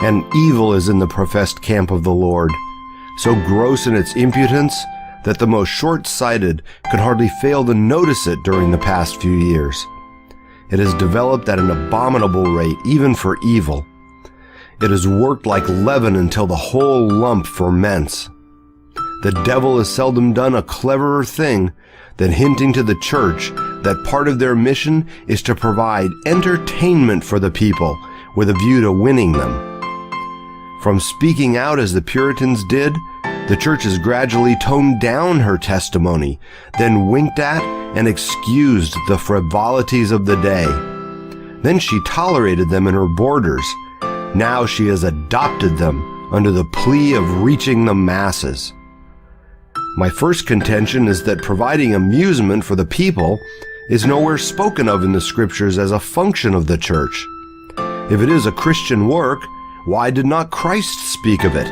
and evil is in the professed camp of the Lord, so gross in its impudence that the most short-sighted could hardly fail to notice it during the past few years. It has developed at an abominable rate, even for evil. It has worked like leaven until the whole lump ferments. The devil has seldom done a cleverer thing than hinting to the church that part of their mission is to provide entertainment for the people with a view to winning them. From speaking out as the Puritans did, the church has gradually toned down her testimony, then winked at and excused the frivolities of the day. Then she tolerated them in her borders. Now she has adopted them under the plea of reaching the masses. My first contention is that providing amusement for the people is nowhere spoken of in the Scriptures as a function of the church. If it is a Christian work, why did not Christ speak of it?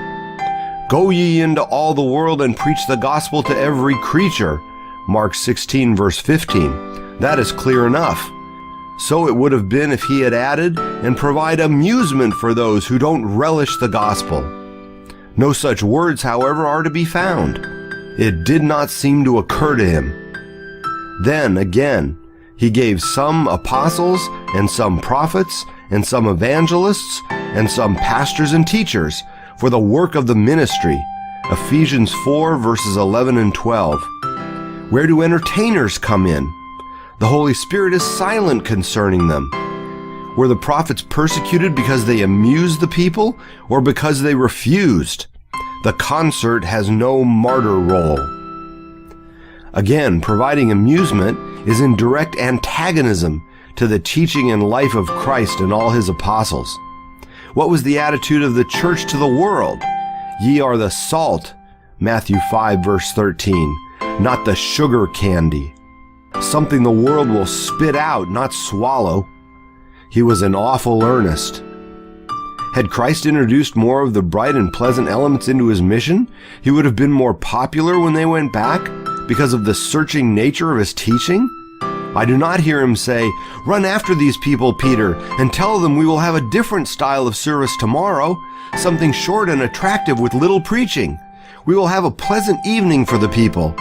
Go ye into all the world and preach the gospel to every creature. Mark 16, verse 15. That is clear enough. So it would have been if he had added, and provide amusement for those who don't relish the gospel. No such words, however, are to be found. It did not seem to occur to him. Then, again, he gave some apostles, and some prophets, and some evangelists, and some pastors and teachers for the work of the ministry. Ephesians 4, verses 11 and 12. Where do entertainers come in? The Holy Spirit is silent concerning them. Were the prophets persecuted because they amused the people, or because they refused? The concert has no martyr role. Again, providing amusement is in direct antagonism to the teaching and life of Christ and all his apostles. What was the attitude of the church to the world? Ye are the salt, Matthew 5, verse 13, not the sugar candy, something the world will spit out, not swallow. He was in awful earnest. Had Christ introduced more of the bright and pleasant elements into his mission, he would have been more popular when they went back because of the searching nature of his teaching. I do not hear him say, "Run after these people, Peter, and tell them we will have a different style of service tomorrow, something short and attractive with little preaching. We will have a pleasant evening for the people.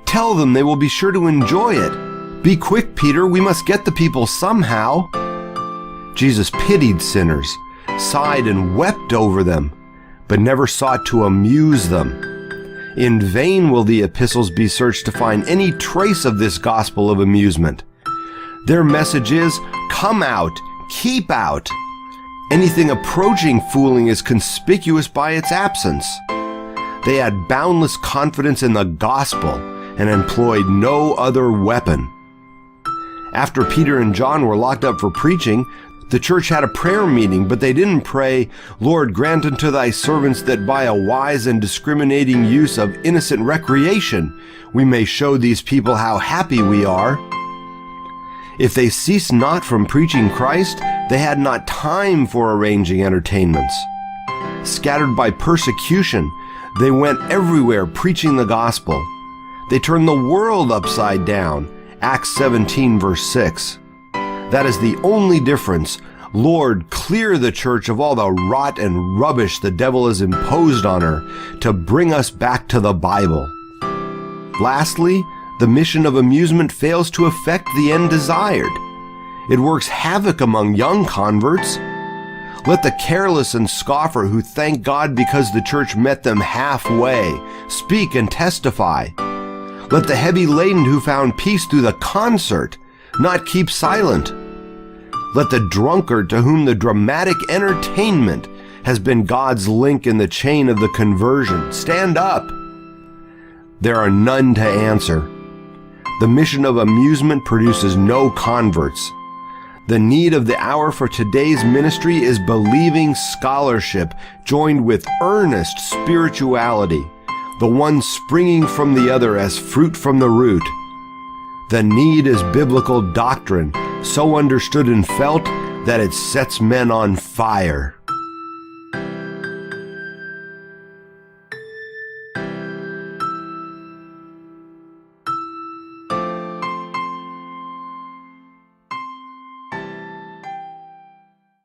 Tell them they will be sure to enjoy it. Be quick, Peter, we must get the people somehow." Jesus pitied sinners, sighed and wept over them, but never sought to amuse them. In vain will the epistles be searched to find any trace of this gospel of amusement. Their message is, come out, keep out. Anything approaching fooling is conspicuous by its absence. They had boundless confidence in the gospel and employed no other weapon. After Peter and John were locked up for preaching, the church had a prayer meeting, but they didn't pray, "Lord, grant unto thy servants that by a wise and discriminating use of innocent recreation, we may show these people how happy we are." If they ceased not from preaching Christ, they had not time for arranging entertainments. Scattered by persecution, they went everywhere preaching the gospel. They turned the world upside down. Acts 17, verse 6. That is the only difference. Lord, clear the church of all the rot and rubbish the devil has imposed on her to bring us back to the Bible. Lastly, the mission of amusement fails to effect the end desired. It works havoc among young converts. Let the careless and scoffer who thank God because the church met them halfway speak and testify. Let the heavy laden who found peace through the concert not keep silent. Let the drunkard to whom the dramatic entertainment has been God's link in the chain of the conversion stand up. There are none to answer. The mission of amusement produces no converts. The need of the hour for today's ministry is believing scholarship joined with earnest spirituality, the one springing from the other as fruit from the root. The need is biblical doctrine, so understood and felt that it sets men on fire.